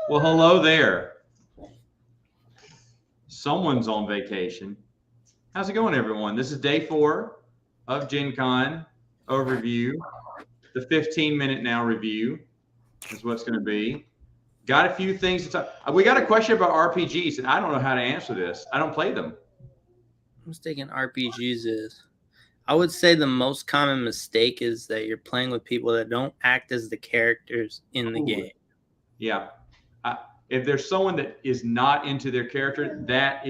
Well, hello there. Someone's on vacation. How's it going, everyone? This is day 4 of GenCon overview. The 15-minute now review is what's going to be. Got a few things to talk. We got a question about RPGs, and I don't know how to answer this. I don't play them. Mistaken RPGs is. I would say the most common mistake is that you're playing with people that don't act as the characters in the game. Yeah. If there's someone that is not into their character, that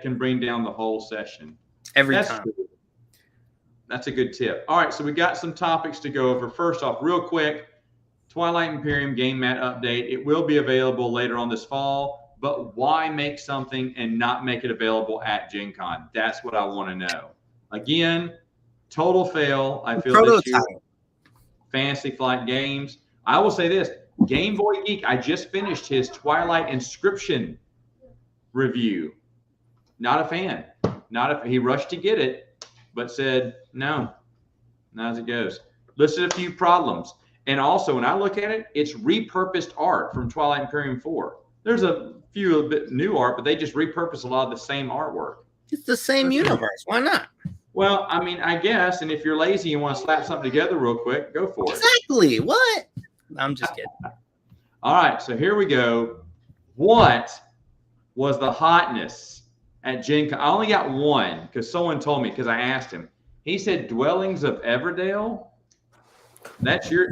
can bring down the whole session. Every time. True. That's a good tip. All right, so we got some topics to go over. First off, real quick, Twilight Imperium game mat update. It will be available later on this fall, but why make something and not make it available at Gen Con? That's what I want to know. Again, total fail. I feel this year. Fantasy Flight Games. I will say this. Game Boy Geek, I just finished his Twilight Inscription review. Not a fan. He rushed to get it, but said, no, not as it goes. Listed a few problems. And also, when I look at it, it's repurposed art from Twilight Imperium 4. There's a bit new art, but they just repurpose a lot of the same artwork. It's the same universe. Why not? Well, I mean, I guess. And if you're lazy and want to slap something together real quick, go for it. Exactly. What? I'm just kidding. All right, so here we go. What was the hotness at Gen Con? I only got one because someone told me, because I asked him. He said Dwellings of Everdale. That's your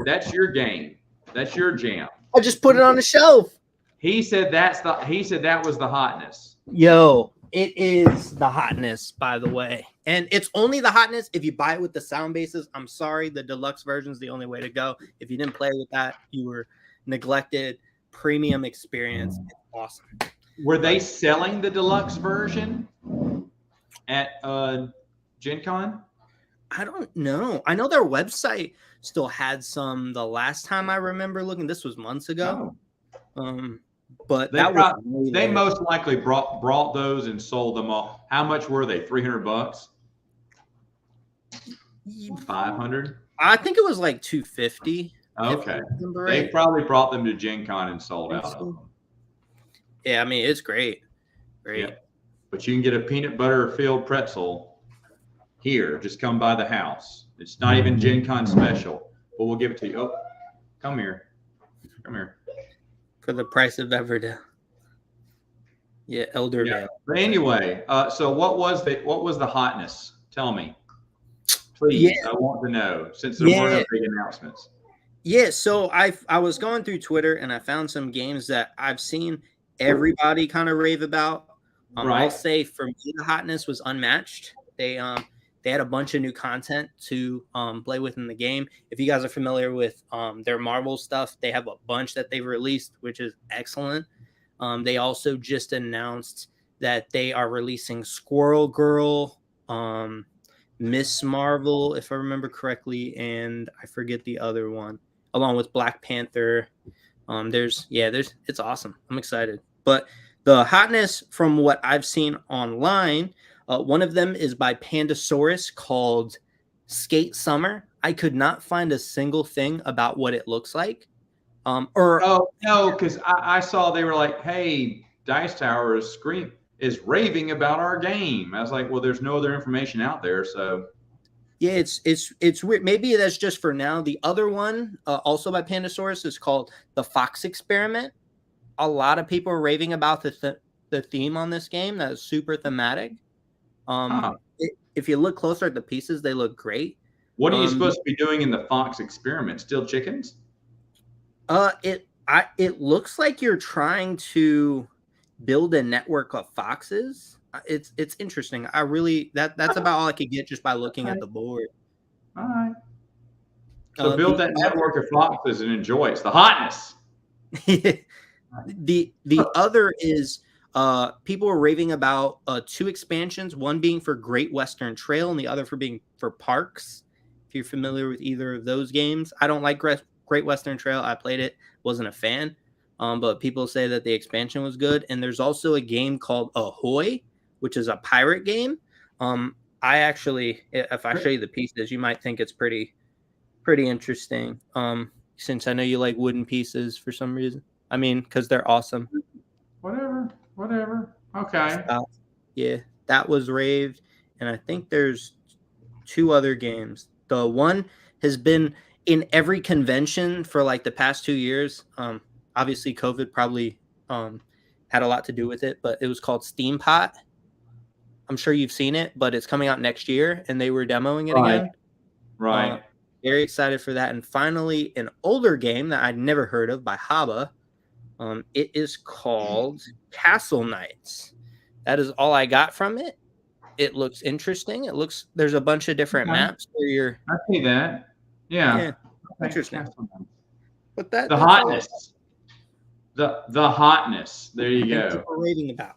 game. That's your jam. I just put it on the shelf. He said that was the hotness. Yo, it is the hotness, by the way. And it's only the hotness if you buy it with the sound bases. I'm sorry, the deluxe version is the only way to go. If you didn't play with that, you were neglected. Premium experience. It's awesome. Were they selling the deluxe version at Gen Con? I don't know. I know their website still had some the last time I remember looking. This was months ago. Oh. But they most likely brought those and sold them all. How much were they? $300? 500? I think it was like 250. Okay. They probably brought them to Gen Con and sold out of them. Yeah, I mean, it's great. Great. Yeah. But you can get a peanut butter filled pretzel here. Just come by the house. It's not even Gen Con special, but we'll give it to you. Oh, come here. Come here. For the price of Everdale. Yeah, Eldervale. Yeah. But anyway, so what was the hotness? Tell me. Please, yeah. I want to know, since there were no big announcements. Yeah, so I was going through Twitter and I found some games that I've seen everybody kind of rave about. I'll say for me, the hotness was unmatched. They had a bunch of new content to play with in the game. If you guys are familiar with their Marvel stuff, they have a bunch that they've released, which is excellent. They also just announced that they are releasing Squirrel Girl, Miss Marvel, if I remember correctly, and I forget the other one, along with Black Panther. It's awesome. I'm excited. But the hotness from what I've seen online, one of them is by Pandasaurus called Skate Summer. I could not find a single thing about what it looks like. No, because I saw they were like, hey, Dice Tower is raving about our game. I was like, well, there's no other information out there, so. Yeah, it's weird. Maybe that's just for now. The other one, also by Pandasaurus, is called The Fox Experiment. A lot of people are raving about the theme on this game. That is super thematic. If you look closer at the pieces, they look great. What are you supposed to be doing in the Fox Experiment? Steal chickens? It looks like you're trying to build a network of foxes. It's interesting. That's about all I could get just by looking at the board. All right. So build that network of foxes and enjoy it. It's the hotness. The other is people were raving about 2 expansions, one being for Great Western Trail and the other for Parks. If you're familiar with either of those games, I don't like Great Western Trail. I played it, wasn't a fan. But people say that the expansion was good. And there's also a game called Ahoy, which is a pirate game. I actually, if I show you the pieces, you might think it's pretty interesting. Since I know you like wooden pieces for some reason. I mean, because they're awesome. Whatever. Okay. Yeah, that was raved, and I think there's 2 other games. The one has been in every convention for like the past 2 years. Obviously, COVID probably had a lot to do with it, but it was called Steam Pot. I'm sure you've seen it, but it's coming out next year, and they were demoing it again. Right. Very excited for that. And finally, an older game that I'd never heard of by Haba. It is called Castle Knights. That is all I got from it. It looks interesting. There's a bunch of different maps where you're. I see that. Yeah. Interesting. But the hotness. The hotness. There you go. People raving about.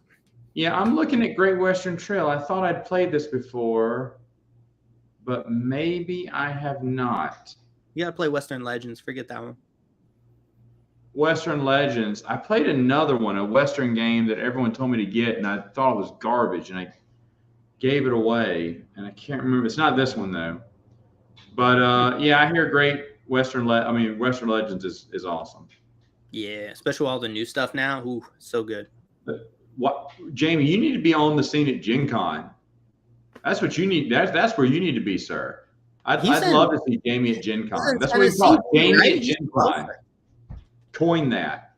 Yeah, I'm looking at Great Western Trail. I thought I'd played this before, but maybe I have not. You gotta play Western Legends. Forget that one. Western Legends. I played another one, a Western game that everyone told me to get, and I thought it was garbage, and I gave it away, and I can't remember. It's not this one though. But yeah, I hear great Western Legends is awesome. Yeah, especially all the new stuff now. Ooh, so good. What, Jamie? You need to be on the scene at GenCon. That's what you need. That's where you need to be, sir. I'd love to see Jamie at GenCon. That's what we call it. Jamie at GenCon. Coin that.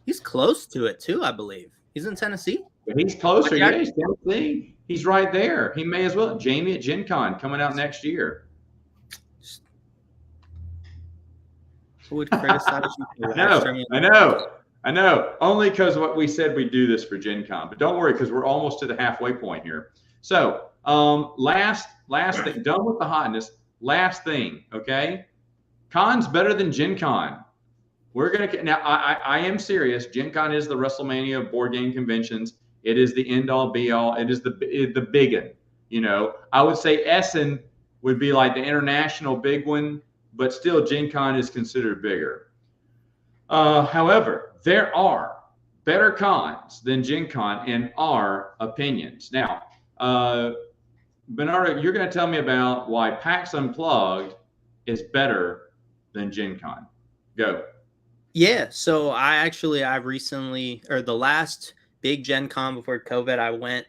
He's close to it too, I believe. He's in Tennessee. He's closer. Yeah, he's Tennessee. He's right there. He may as well. Jamie at GenCon coming out next year. Who would criticize you for I know. Only because what we said we do this for GenCon. But don't worry, because we're almost to the halfway point here. So last thing, done with the hotness. Last thing, okay? Con's better than GenCon. We're gonna now. I am serious. GenCon is the WrestleMania of board game conventions. It is the end all be all. It is the big one. You know, I would say Essen would be like the international big one, but still GenCon is considered bigger. However, there are better cons than GenCon in our opinions. Now, Bernardo, you're going to tell me about why PAX Unplugged is better than GenCon. Go. Yeah, so I've recently, or the last big Gen Con before COVID, I went.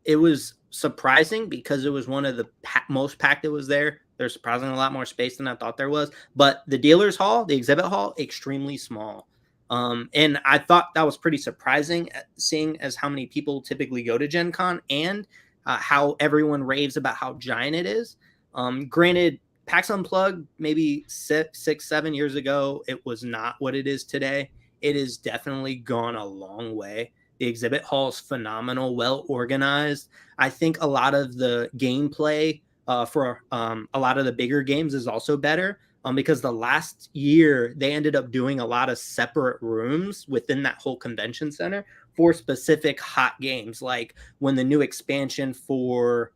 It was surprising because it was one of the most packed it was there. There's surprisingly a lot more space than I thought there was. But the dealer's hall, the exhibit hall, extremely small. And I thought that was pretty surprising, seeing as how many people typically go to Gen Con and how everyone raves about how giant it is. Granted, PAX Unplugged, maybe 6-7 years ago, it was not what it is today. It has definitely gone a long way. The exhibit hall is phenomenal, well organized. I think a lot of the gameplay for a lot of the bigger games is also better because the last year they ended up doing a lot of separate rooms within that whole convention center for specific hot games, like when the new expansion for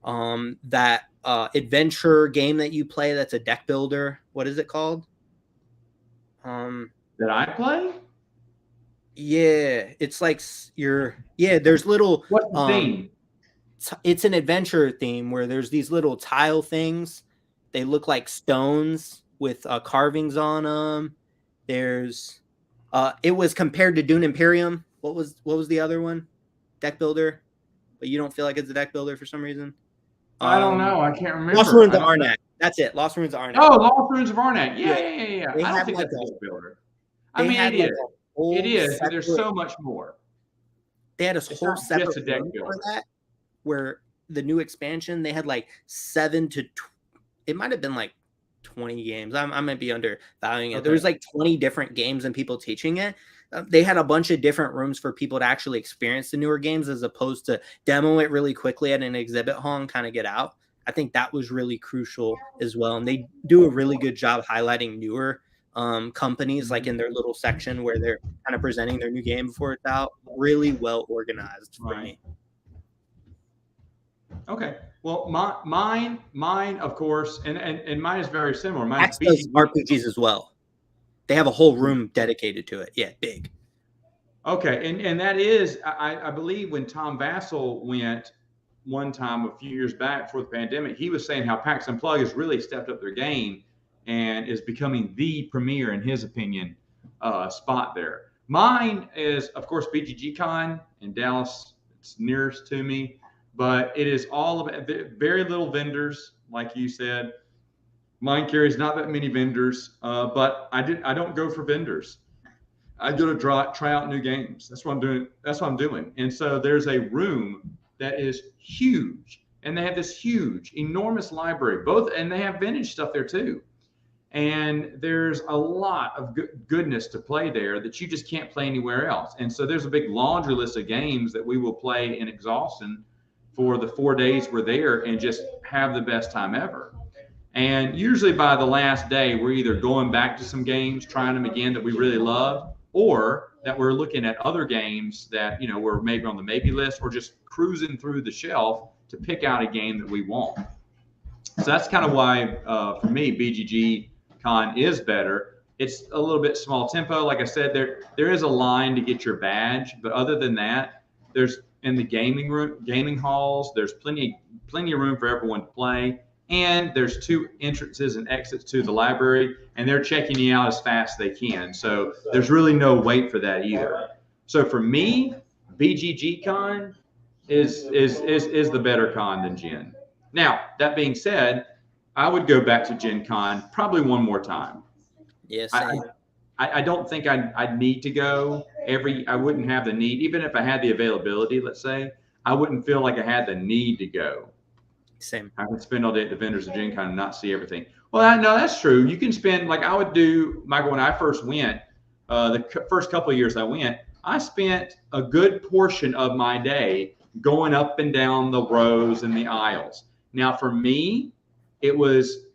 that adventure game that you play that's a deck builder. What is it called? That I play? Yeah, it's like there's little. What's the theme? It's an adventure theme where there's these little tile things. They look like stones with carvings on them. There's it was compared to Dune Imperium. What was the other one? Deck builder, but you don't feel like it's a deck builder for some reason. I don't know. I can't remember. Lost Ruins of Arnak. That's it. Lost Ruins of Arnak. Oh, Lost Ruins of Arnak. Yeah. They I don't think that's a deck builder. I mean, it is. It is. But there's so much more. They had a whole separate room for that, where the new expansion they had like 7 to it might have been like 20 games. I might be undervaluing it. Okay. There was like 20 different games and people teaching it. They had a bunch of different rooms for people to actually experience the newer games as opposed to demo it really quickly at an exhibit hall and kind of get out. I think that was really crucial as well. And they do a really good job highlighting newer companies, like in their little section where they're kind of presenting their new game before it's out. Really well organized for me. Okay. Well, mine, of course, and mine is very similar. Mine does RPGs as well. They have a whole room dedicated to it. Yeah, big. Okay, and that is, I believe when Tom Vassell went one time a few years back before the pandemic, he was saying how PAX Unplugged has really stepped up their game and is becoming the premier, in his opinion, spot there. Mine is, of course, BGGCon in Dallas. It's nearest to me, but it is all about very little vendors, like you said. Mine carries not that many vendors, but I don't go for vendors. I go to try out new games. That's what I'm doing. That's what I'm doing. And so there's a room that is huge, and they have this huge, enormous library. And they have vintage stuff there too. And there's a lot of goodness to play there that you just can't play anywhere else. And so there's a big laundry list of games that we will play in exhaustion for the 4 days we're there and just have the best time ever. And usually by the last day, we're either going back to some games, trying them again that we really love, or that we're looking at other games that, we're maybe on the maybe list, or just cruising through the shelf to pick out a game that we want. So that's kind of why, for me, BGG Con is better. It's a little bit small tempo. Like I said, there is a line to get your badge, but other than that, there's in the gaming halls, there's plenty of room for everyone to play. And there's 2 entrances and exits to the library, and they're checking you out as fast as they can. So there's really no wait for that either. So for me, BGG Con is the better con than Gen. Now, that being said, I would go back to Gen Con probably one more time. Yes. I don't think I'd need to go I wouldn't have the need, even if I had the availability, let's say, I wouldn't feel like I had the need to go. Same. I could spend all day at the vendors at Gen Con and not see everything. Well, no, that's true. You can spend, like I would do, Michael, when I first went, the first couple of years I went, I spent a good portion of my day going up and down the rows and the aisles. Now, for me, it was,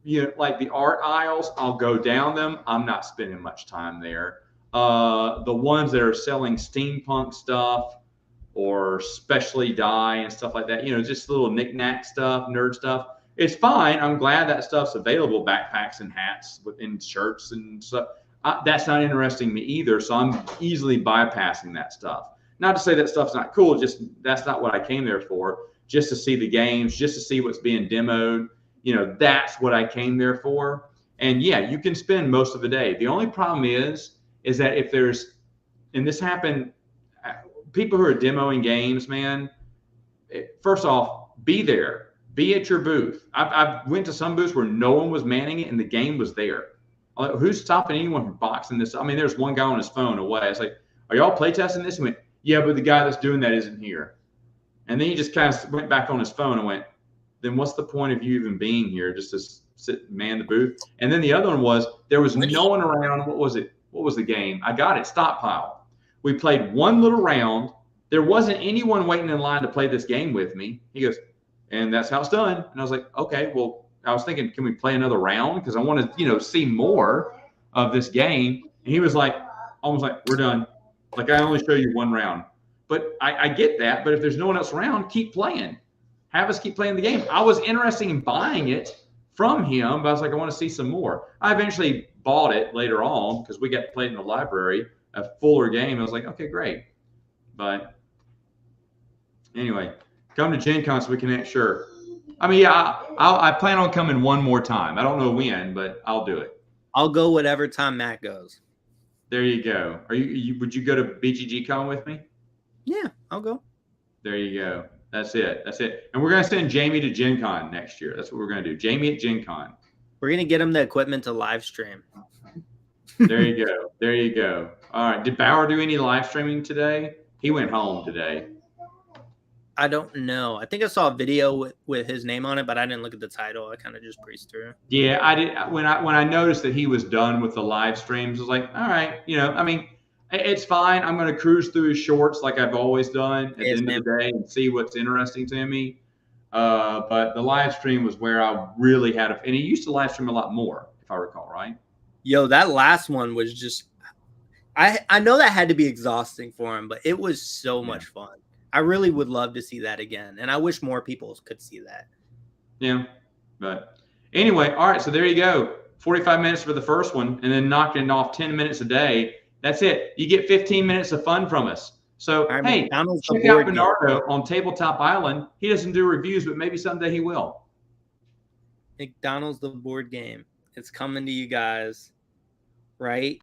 like the art aisles, I'll go down them. I'm not spending much time there. The ones that are selling steampunk stuff, or specially die and stuff like that, just little knick-knack stuff, nerd stuff. It's fine. I'm glad that stuff's available, backpacks and hats and shirts and stuff. That's not interesting to me either, so I'm easily bypassing that stuff. Not to say that stuff's not cool, just that's not what I came there for, just to see the games, just to see what's being demoed. That's what I came there for. And yeah, you can spend most of the day. The only problem is that if there's, and this happened, people who are demoing games, man, first off, be there. Be at your booth. I've went to some booths where no one was manning it and the game was there. Who's stopping anyone from boxing this? I mean, there's one guy on his phone away. I was like, are y'all playtesting this? He went, yeah, but the guy that's doing that isn't here. And then he just kind of went back on his phone and went, then what's the point of you even being here, just to sit man the booth? And then the other one was, there was no one around. What was it? What was the game? I got it. Stockpile. We played one little round. There wasn't anyone waiting in line to play this game with me. He goes, and that's how it's done. And I was like, okay, well, I was thinking, can we play another round? Because I want to, see more of this game. And he was like, almost like, we're done. Like, I only show you one round. But I get that. But if there's no one else around, keep playing. Have us keep playing the game. I was interested in buying it from him, but I was like, I want to see some more. I eventually bought it later on because we got to play in the library, a fuller game. I was like, okay, great. But anyway, come to Gen Con so we can make sure. I mean, yeah, I plan on coming one more time. I don't know when, but I'll do it. I'll go whatever time Matt goes. There you go. Would you go to BGG Con with me? Yeah, I'll go. There you go. That's it. And we're going to send Jamie to Gen Con next year. That's what we're going to do. Jamie at Gen Con. We're going to get him the equipment to live stream. There you go. All right. Did Bauer do any live streaming today? He went home today. I don't know. I think I saw a video with his name on it, but I didn't look at the title. I kind of just breezed through. Yeah, I did. When I noticed that he was done with the live streams, I was like, all right, I mean, it's fine. I'm going to cruise through his shorts like I've always done at the end of the day and see what's interesting to me. But the live stream was where I really had and he used to live stream a lot more, if I recall, right? Yo, that last one was just, I know that had to be exhausting for him, but it was so much fun. I really would love to see that again. And I wish more people could see that. Yeah. But anyway, all right. So there you go. 45 minutes for the first one and then knocking off 10 minutes a day. That's it. You get 15 minutes of fun from us. So, hey, check out Bernardo on Tabletop Island. He doesn't do reviews, but maybe someday he will. McDonald's the board game. It's coming to you guys right